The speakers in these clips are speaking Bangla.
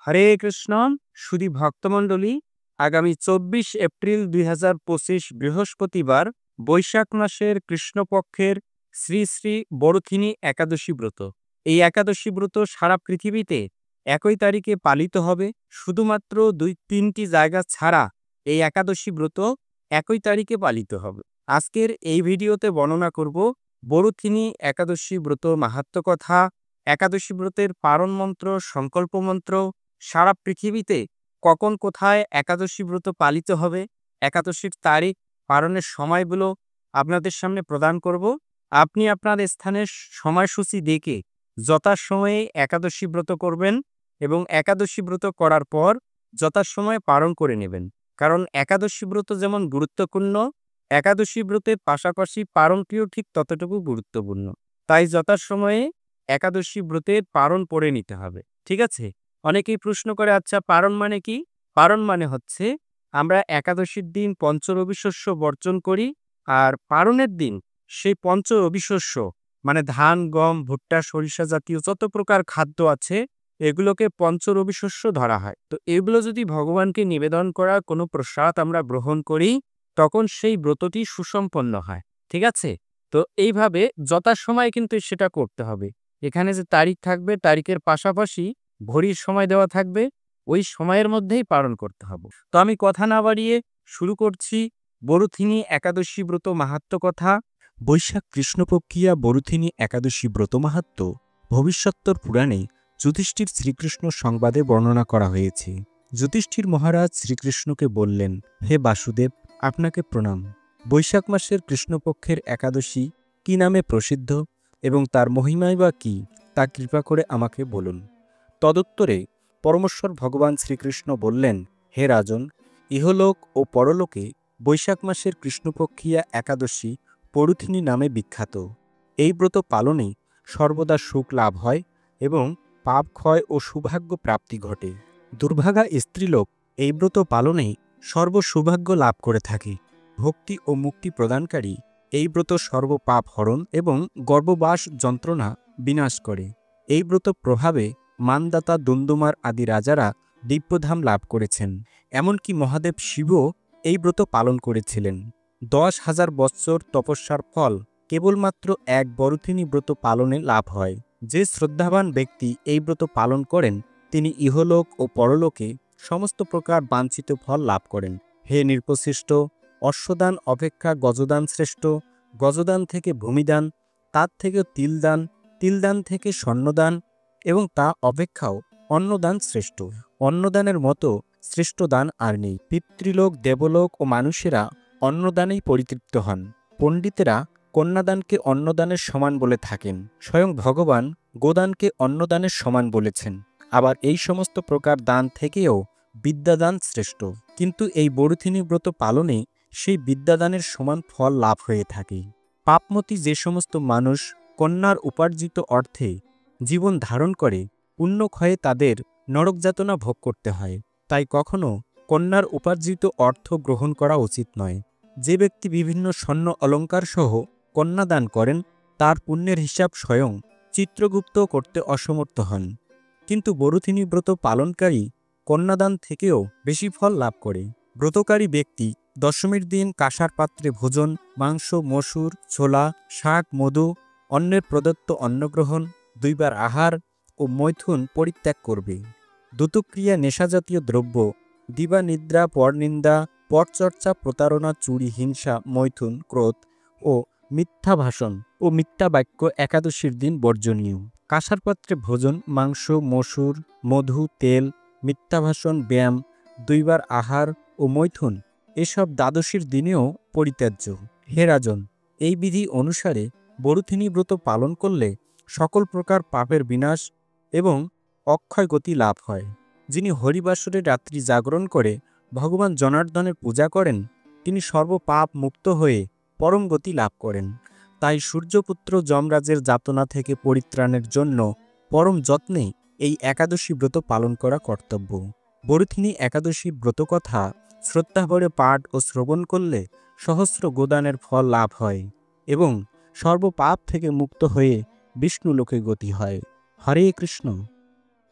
হরে কৃষ্ণ। সুধী ভক্তমণ্ডলী, আগামী 24 এপ্রিল 2025 বৃহস্পতিবার বৈশাখ মাসের কৃষ্ণপক্ষের শ্রী শ্রী বরুথিনী একাদশী ব্রত। এই একাদশী ব্রত সারা পৃথিবীতে একই তারিখে পালিত হবে। শুধুমাত্র 2-3টি জায়গা ছাড়া এই একাদশী ব্রত একই তারিখে পালিত হবে। আজকের এই ভিডিওতে বর্ণনা করব বরুথিনী একাদশী ব্রত মাহাত্ম্য কথা, একাদশী ব্রতের পারণ মন্ত্র, সংকল্প মন্ত্র, সারা পৃথিবীতে কখন কোথায় একাদশী ব্রত পালিত হবে, একাদশীর তারিখ, পালনের সময়গুলো আপনাদের সামনে প্রদান করব। আপনি আপনার স্থানের সময়সূচি দেখে যথাসময়ে একাদশী ব্রত করবেন এবং একাদশী ব্রত করার পর যথাসময়ে পালন করে নেবেন। কারণ একাদশী ব্রত যেমন গুরুত্বপূর্ণ, একাদশী ব্রতের পাশাপাশি পালনটিও ঠিক ততটুকু গুরুত্বপূর্ণ। তাই যথাসময়ে একাদশী ব্রতের পালন করে নিতে হবে। ঠিক আছে? অনেকেই প্রশ্ন করে, আচ্ছা পারণ মানে কি? পারণ মানে হচ্ছে আমরা একাদশীর দিন পঞ্চরবি শস্য বর্জন করি, আর পারণের দিন সেই পঞ্চরবি শস্য মানে ধান, গম, ভুট্টা, সরিষা জাতীয় যত প্রকার খাদ্য আছে এগুলোকে পঞ্চরবি শস্য ধরা হয়। তো এগুলো যদি ভগবানকে নিবেদন করা কোনো প্রসাদ আমরা গ্রহণ করি, তখন সেই ব্রতটি সুসম্পন্ন হয়। ঠিক আছে? তো এইভাবে যথাসময়ে কিন্তু সেটা করতে হবে। এখানে যে তারিখ থাকবে, তারিখের পাশাপাশি ঘড়ির সময় দেওয়া থাকবে, ওই সময়ের মধ্যেই পালন করতে হবে। তো আমি কথা না বাড়িয়ে শুরু করছি বরুথিনী একাদশী ব্রত মাহাত্ম্য কথা। বৈশাখ কৃষ্ণপক্ষিয়া বরুথিনী একাদশী ব্রত মাহাত্ম্য ভবিষ্যত্তর পুরাণে যুধিষ্ঠির শ্রীকৃষ্ণ সংবাদে বর্ণনা করা হয়েছে। যুধিষ্ঠির মহারাজ শ্রীকৃষ্ণকে বললেন, হে বাসুদেব, আপনাকে প্রণাম। বৈশাখ মাসের কৃষ্ণপক্ষের একাদশী কি নামে প্রসিদ্ধ এবং তার মহিমাই বা কি, তা কৃপা করে আমাকে বলুন। তদুত্তরে পরমেশ্বর ভগবান শ্রীকৃষ্ণ বললেন, হে রাজন, ইহলোক ও পরলোকে বৈশাখ মাসের কৃষ্ণপক্ষিয়া একাদশী বরুথিনী নামে বিখ্যাত। এই ব্রত পালনে সর্বদা সুখ লাভ হয় এবং পাপ ক্ষয় ও সৌভাগ্য প্রাপ্তি ঘটে। দুর্ভাগা স্ত্রীলোক এই ব্রত পালনে সর্বসৌভাগ্য লাভ করে থাকে। ভক্তি ও মুক্তি প্রদানকারী এই ব্রত সর্বপাপ হরণ এবং গর্ভবাস যন্ত্রণা বিনাশ করে। এই ব্রত প্রভাবে মানদাতা, দন্দুমার আদি রাজারা দিব্যধাম লাভ করেছেন। এমনকি মহাদেব শিবও এই ব্রত পালন করেছিলেন। 10,000 বৎসর তপস্যার ফল কেবলমাত্র এক বরুথিনী ব্রত পালনে লাভ হয়। যে শ্রদ্ধাবান ব্যক্তি এই ব্রত পালন করেন তিনি ইহলোক ও পরলোকে সমস্ত প্রকার বাঞ্ছিত ফল লাভ করেন। হে নৃপশ্রেষ্ঠ, অশ্বদান অপেক্ষা গজদান শ্রেষ্ঠ, গজদান থেকে ভূমিদান, তার থেকে তিলদান, তিলদান থেকে স্বর্ণদান এবং তা অপেক্ষাও অন্নদান শ্রেষ্ঠ। অন্নদানের মতো শ্রেষ্ঠ দান আর নেই। পিতৃলোক, দেবলোক ও মানুষেরা অন্নদানেই পরিতৃপ্ত হন। পণ্ডিতেরা কন্যাদানকে অন্নদানের সমান বলে থাকেন। স্বয়ং ভগবান গোদানকে অন্নদানের সমান বলেছেন। আবার এই সমস্ত প্রকার দান থেকেও বিদ্যাদান শ্রেষ্ঠ। কিন্তু এই বরুথিনী ব্রত পালনে সেই বিদ্যাদানের সমান ফল লাভ হয়ে থাকে। পাপমতী যে সমস্ত মানুষ কন্যার উপার্জিত অর্থে জীবন ধারণ করে, পুণ্যক্ষয়ে তাদের নরকযাতনা ভোগ করতে হয়। তাই কখনো কন্যার উপার্জিত অর্থ গ্রহণ করা উচিত নয়। যে ব্যক্তি বিভিন্ন স্বর্ণ অলঙ্কার সহ কন্যাদান করেন তার পুণ্যের হিসাব স্বয়ং চিত্রগুপ্ত করতে অসমর্থ হন। কিন্তু বরুথিনী ব্রত পালনকারী কন্যাদান থেকেও বেশি ফল লাভ করে। ব্রতকারী ব্যক্তি দশমীর দিন কাঁসার পাত্রে ভোজন, মাংস, মসুর, ছোলা, শাক, মধু, অন্যের প্রদত্ত অন্নগ্রহণ, 2 বার আহার ও মৈথুন পরিত্যাগ করবে। দ্যুতক্রিয়া, নেশাজাতীয় দ্রব্য, দিবানিদ্রা, পরনিন্দা, পরচর্চা, প্রতারণা, চুরি, হিংসা, মৈথুন, ক্রোধ ও মিথ্যা ভাষণ ও মিথ্যা বাক্য একাদশীর দিন বর্জনীয়। কাঁসার পাত্রে ভোজন, মাংস, মসুর, মধু, তেল, মিথ্যা ভাষণ, ব্যায়াম, 2 বার আহার ও মৈথুন এসব দ্বাদশীর দিনেও পরিত্যাজ্য। হে রাজন, এই বিধি অনুসারে বরুথিনী ব্রত পালন করলে সকল প্রকার পাপের বিনাশ এবং অক্ষয় গতি লাভ হয়। যিনি হরিবাসরে রাত্রি জাগরণ করে ভগবান জনার্দনের পূজা করেন তিনি সর্বপাপ মুক্ত হয়ে পরম গতি লাভ করেন। তাই সূর্যপুত্র যমরাজের যাতনা থেকে পরিত্রাণের জন্য পরম যত্নে এই একাদশী ব্রত পালন করা কর্তব্য। বরুথিনী একাদশী ব্রতকথা শ্রদ্ধাভরে পাঠ ও শ্রবণ করলে সহস্র গোদানের ফল লাভ হয় এবং সর্বপাপ থেকে মুক্ত হয়ে বিষ্ণু লোকে গতি হয়। হরে কৃষ্ণ।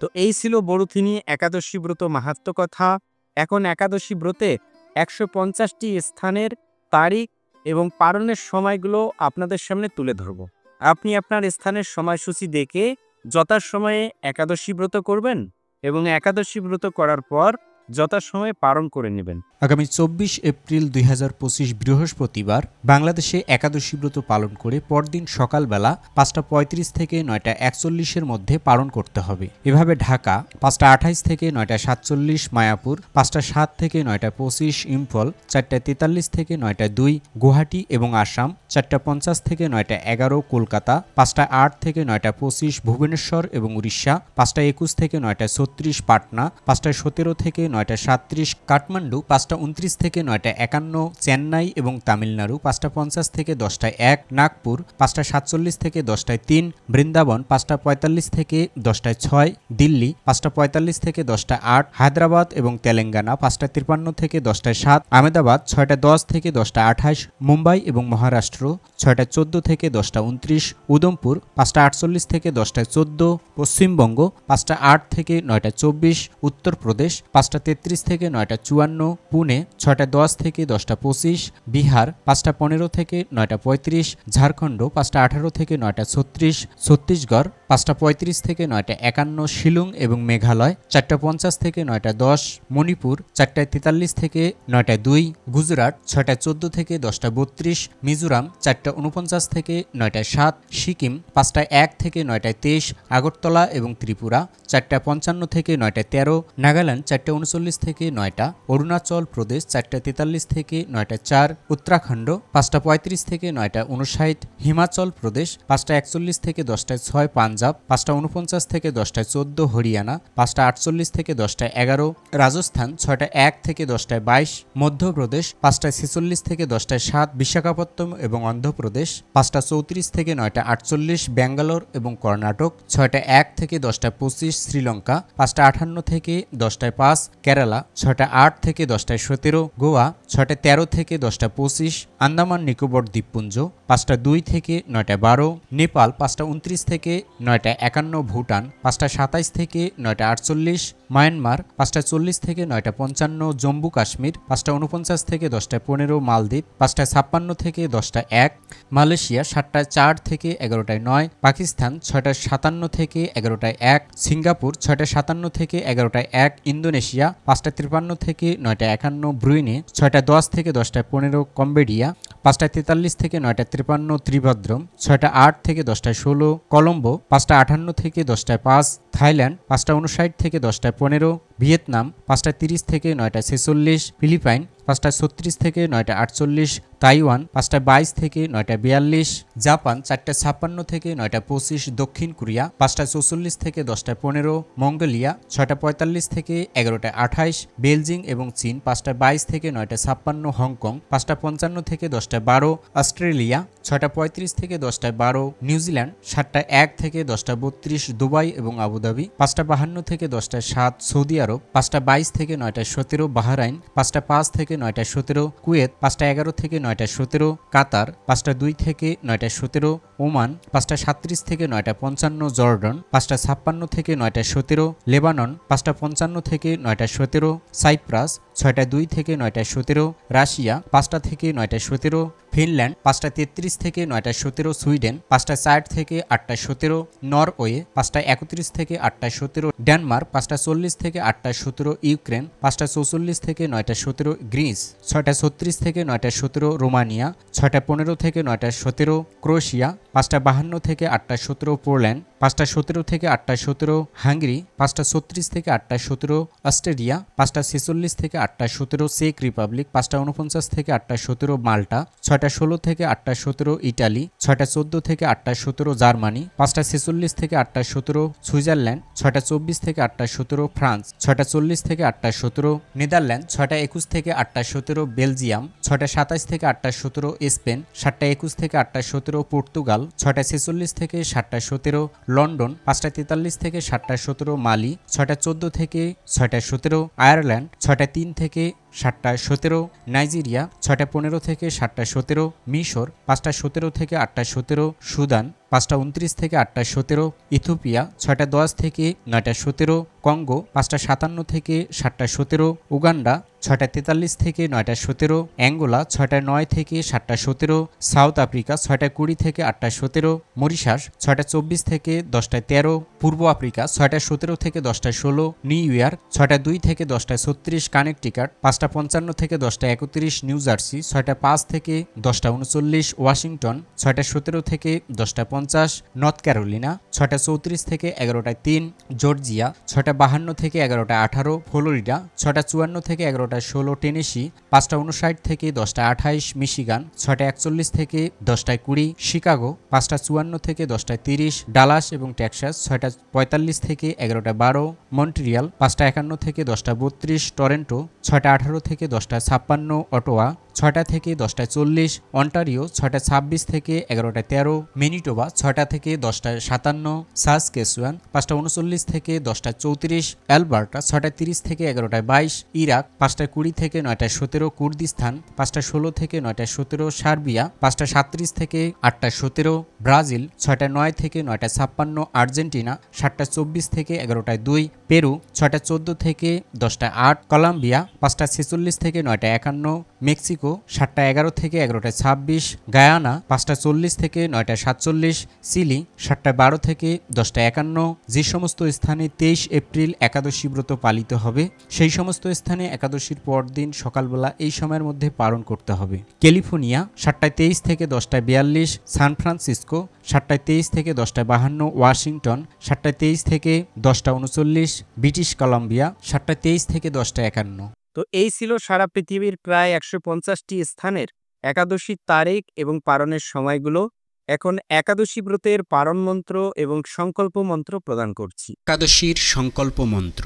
তো এই ছিল বরুথিনী একাদশী ব্রত মাহাত্ম্য কথা। এখন একাদশী ব্রতে 150টি স্থানের তারিখ এবং পালনের সময়গুলো আপনাদের সামনে তুলে ধরব। আপনি আপনার স্থানের সময়সূচি দেখে যথাসময়ে একাদশী ব্রত করবেন এবং একাদশী ব্রত করার পর যথাসময়ে পালন করে নেবেন। আগামী 24 এপ্রিল 2025 বৃহস্পতিবার বাংলাদেশে একাদশী ব্রত পালন করে পরদিন সকালবেলা 5:35 থেকে 9:41 মধ্যে পালন করতে হবে। এভাবে ঢাকা 5:28 থেকে 9:47, মায়াপুর 5:07 থেকে 9:25, ইম্ফল 4:43 থেকে 9:02, গুয়াহাটি এবং আসাম 4:50 থেকে 9:11, কলকাতা 5:08 থেকে 9:25, ভুবনেশ্বর এবং উড়িষ্যা 5:21 থেকে 9:36, পাটনা 5:17 থেকে 9:37, কাঠমান্ডু 5:29 থেকে 9:51, চেন্নাই এবং তামিলনাড়ু 5:50 থেকে 10:01, নাগপুর 5:47 থেকে 10:03, বৃন্দাবন 5:45 থেকে 10:06, দিল্লি 5:45 থেকে 10:08, হায়দ্রাবাদ এবং তেলেঙ্গানা 5:53 থেকে 10:07, আহমেদাবাদ 6:10 থেকে 10:28, মুম্বাই এবং মহারাষ্ট্র 6:14 থেকে 10:29, উদমপুর 5:48 থেকে 10:14, পশ্চিমবঙ্গ 5:08 থেকে 9:24, উত্তরপ্রদেশ 5:33 থেকে 9:54, পুনে 6:10 থেকে 10:25, বিহার 5:15 থেকে 9:35, ঝাড়খণ্ড 5:18 থেকে 9:36, ছত্তিশগড় 5:35 থেকে 9:51, শিলং এবং মেঘালয় 4:50 থেকে 9:10, মণিপুর 4:43 থেকে 9:02, গুজরাট 6:14 থেকে 10:32, মিজোরাম 4:49 থেকে 9:07, সিকিম 5:01 থেকে 9:23, আগরতলা এবং ত্রিপুরা 4:55 থেকে 9:13, নাগাল্যান্ড 4:39 থেকে 9টা, অরুণাচল প্রদেশ 4:43 থেকে 9:04, উত্তরাখণ্ড 5:35 থেকে 9:59, হিমাচল প্রদেশ 5:41 থেকে 10:06, পাঞ্জাব 5:49 থেকে 10:14, হরিয়ানা 5:48 থেকে 10:11, রাজস্থান 6:01 থেকে 10:22, মধ্যপ্রদেশ 5:46 থেকে 10:07, বিশাখাপত্তনম এবং অন্ধ্রপ্রদেশ 5:34 থেকে 9:48, ব্যাঙ্গালোর এবং কর্ণাটক 6:01 থেকে 10:25, শ্রীলঙ্কা 5:58 থেকে 10:05, কেরালা 6:08 থেকে 10:17, গোয়া 6:13 থেকে 10:25, আন্দামান নিকোবর দ্বীপপুঞ্জ 5:02 থেকে 9:12, নেপাল 5:29 থেকে 9:51, ভুটান 5:27 থেকে 9:48, মায়ানমার 5:40 থেকে 9:55, জম্মু কাশ্মীর 5:49 থেকে 10:15, মালদ্বীপ 5:56 থেকে 10:01, মালয়েশিয়া 7:04 থেকে 11:09, পাকিস্তান 6:57 থেকে 11:01, সিঙ্গাপুর 6:57 থেকে 11:01, ইন্দোনেশিয়া 5:53 থেকে 9:51, ব্রুনেই 6:10 থেকে 10:15, কম্বোডিয়া 5:43 থেকে 9:53, ত্রিভদ্রম 6:08 থেকে 10:16, কলম্বো 5:58 থেকে 10:05, থাইল্যান্ড 5:59 থেকে 10:15, ভিয়েতনাম 5:30 থেকে 9:46, ফিলিপাইন 5:36 থেকে 9:48, তাইওয়ান 5:22 থেকে 9:42, জাপান 4:56 থেকে 9:25, দক্ষিণ কোরিয়া 5:44 থেকে 10:15, মঙ্গোলিয়া 6:45 থেকে 11:28, বেলজিং এবং চীন 5:22 থেকে 9:56, হংকং 5:55 থেকে 10:12, অস্ট্রেলিয়া 6:35 থেকে 10:12, নিউজিল্যান্ড 7:01 থেকে 10:32, দুবাই এবং আবুধাবি 5:52 থেকে 10:07, সৌদি আরব 5:22 থেকে 9:17, বাহরাইন 5:05 থেকে 9:17, কুয়েত 5:11 থেকে 9:17, কাতার 5:02 থেকে 9:17, ওমান 5:37 থেকে 9:55, জর্ডন 5:56 থেকে 9:17, লেবানন 5:55 থেকে 9:17, সাইপ্রাস 6:02 থেকে 9:17, রাশিয়া 5টা থেকে 9:17, ফিনল্যান্ড 5:33 থেকে 9:17, সুইডেন 5:60 থেকে 8:17, নরওয়ে 5:31 থেকে 8:17, ডেনমার্ক 5:40 থেকে 8:17, ইউক্রেন 5:44 থেকে 9:17, গ্রিস 6:36 থেকে 9:17, রোমানিয়া 6:15 থেকে 9:17, ক্রোয়েশিয়া 5:52 থেকে 8:17, পোল্যান্ড 5:17 থেকে 8:17, হাঙ্গেরি 5:36 থেকে 8:17, অস্ট্রেলিয়া 5:46 থেকে 8:17, চেক রিপাবলিক 5:49 থেকে 8:17, মাল্টা 6:16 থেকে 8:17, ইটালি 6:14 থেকে 8:17, জার্মানি 5:46 থেকে 8:17, সুইজারল্যান্ড 6:24 থেকে 8:17, ফ্রান্স 6:40 থেকে 8:17, নেদারল্যান্ড 6:21 থেকে 8:17, বেলজিয়াম 6:27 থেকে 8:17, স্পেন 7:21 থেকে 8:17, পর্তুগাল 6:46 থেকে 7:17, লন্ডন 5:43 থেকে 7:17, মালি 6:14 থেকে 6:17, আয়ারল্যান্ড 6:03 থেকে 7:17, নাইজেরিয়া 6:15 থেকে 7:17, মিশর 5:17 থেকে 8:17, সুদান 5টা 29 থেকে 8টা 17, ইথিওপিয়া 6টা 10 থেকে 9টা 17, কঙ্গো 5টা 57 থেকে 7টা 17, উগান্ডা 6টা 43 থেকে 9টা 17, অ্যাঙ্গোলা 6টা 9 থেকে 7টা 17, সাউথ আফ্রিকা 6টা 20 থেকে 8টা 17, মরিশাস 6টা 24 থেকে 10টা 13, পূর্ব আফ্রিকা 6টা 17 থেকে 10টা 16, নিউ ইয়র্ক 6টা 2 থেকে 10টা 36, কানেকটিকাট 5টা 55 থেকে 10টা 31, নিউ জার্সি 6টা 5 থেকে 10টা 39, ওয়াশিংটন 6টা 17 থেকে 10টা 50, নর্থ ক্যারোলিনা 6টা 34 থেকে 11টা 3, জর্জিয়া 6টা 52 থেকে 11টা 18, ফ্লোরিডা 6টা 54 থেকে 11টা 16, টেনেসি 5টা 59 থেকে 10টা 28, মিশিগান 6টা 41 থেকে 10টা 20, শিকাগো 5টা 54 থেকে 10টা 30, ডালাস এবং টেক্সাস 6টা 45 থেকে 11টা 12, মন্ট্রিয়াল 5টা 51 থেকে 10টা 32, টরেন্টো 6টা 18 থেকে 10টা 56, অটোয়া 6টা থেকে 10টা 40, অন্টারিও 6টা 26 থেকে 11টা 13, ম্যানিটোবা 6টা থেকে 10টা 57, সাসকেচুয়ান 5টা 39 থেকে 10টা 34, অ্যালবার্টা 6টা 30 থেকে 11টা 22, ইরাক 5টা 20 থেকে 9টা 17, কুর্দিস্তান 5টা 16 থেকে 9টা 17, সার্বিয়া 5টা 37 থেকে 8টা 17, ব্রাজিল 6টা 9 থেকে 9টা 56, আর্জেন্টিনা 7টা 24 থেকে 11টা 2, পেরু 6টা 14 থেকে 10টা 8, কলম্বিয়া 5টা 46 থেকে 9টা 51, মেক্সিকো 7টা 11 থেকে 11টা 26, গায়ানা 5টা 40 থেকে 9টা 47, চিলি 7টা 12 থেকে 10টা 51। যে সমস্ত স্থানে 23 এপ্রিল একাদশী ব্রত পালিত হবে সেই সমস্ত স্থানে একাদশীর পরদিন সকালবেলা এই সময়ের মধ্যে পালন করতে হবে। ক্যালিফোর্নিয়া 7টা 23 থেকে 10টা 42, সান ফ্রান্সিসকো 7টা 23 থেকে 10টা 52, ওয়াশিংটন 7টা 23 থেকে 10টা 39, ব্রিটিশ কলাম্বিয়া 7টা 23 থেকে 10টা 51। তো এই ছিল সারা পৃথিবীর প্রায় 150টি স্থানের একাদশীর তারিখ এবং পালনের সময়গুলো। এখন একাদশী ব্রতের পালন মন্ত্র এবং সংকল্প মন্ত্র প্রদান করছি। একাদশীর সংকল্প মন্ত্র।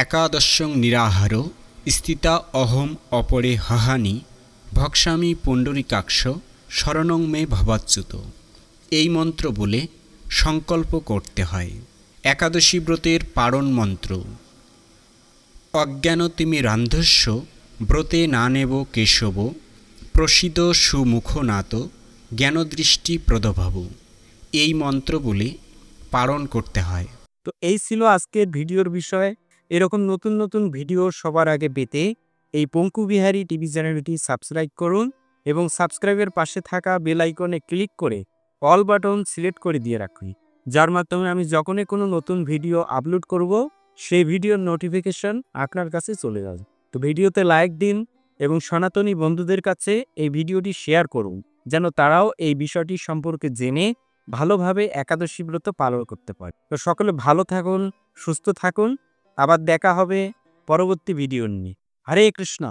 একাদশং নিরাহার স্থিতা অহম অপরে হাহানি ভক্সামি পুণ্ডরিকাক্ষ শরণং মে ভবাচ্যুত। এই মন্ত্র বলে সংকল্প করতে হয়। একাদশী ব্রতের পালন মন্ত্র। অজ্ঞানতিমিরান্ধস্য ব্রতে না নেব কেশব প্রসিদ সুমুখনাত জ্ঞানদৃষ্টি প্রদভাব। এই মন্ত্র বলে পালন করতে হয়। তো এই ছিল আজকের ভিডিওর বিষয়। এরকম নতুন নতুন ভিডিও সবার আগে পেতে এই পঙ্কু বিহারী টিভি চ্যানেলটি সাবস্ক্রাইব করুন এবং সাবস্ক্রাইবের পাশে থাকা বেল আইকনে ক্লিক করে অল বাটন সিলেক্ট করে দিয়ে রাখুন, যার মাধ্যমে আমি যখনই কোনো নতুন ভিডিও আপলোড করব সেই ভিডিওর নোটিফিকেশন আপনার কাছে চলে যাবে। তো ভিডিওতে লাইক দিন এবং সনাতনী বন্ধুদের কাছে এই ভিডিওটি শেয়ার করুন, যেন তারাও এই বিষয়টি সম্পর্কে জেনে ভালোভাবে একাদশী ব্রত পালন করতে পারে। তো সকলে ভালো থাকুন, সুস্থ থাকুন। আবার দেখা হবে পরবর্তী ভিডিও নিয়ে। হরে কৃষ্ণ।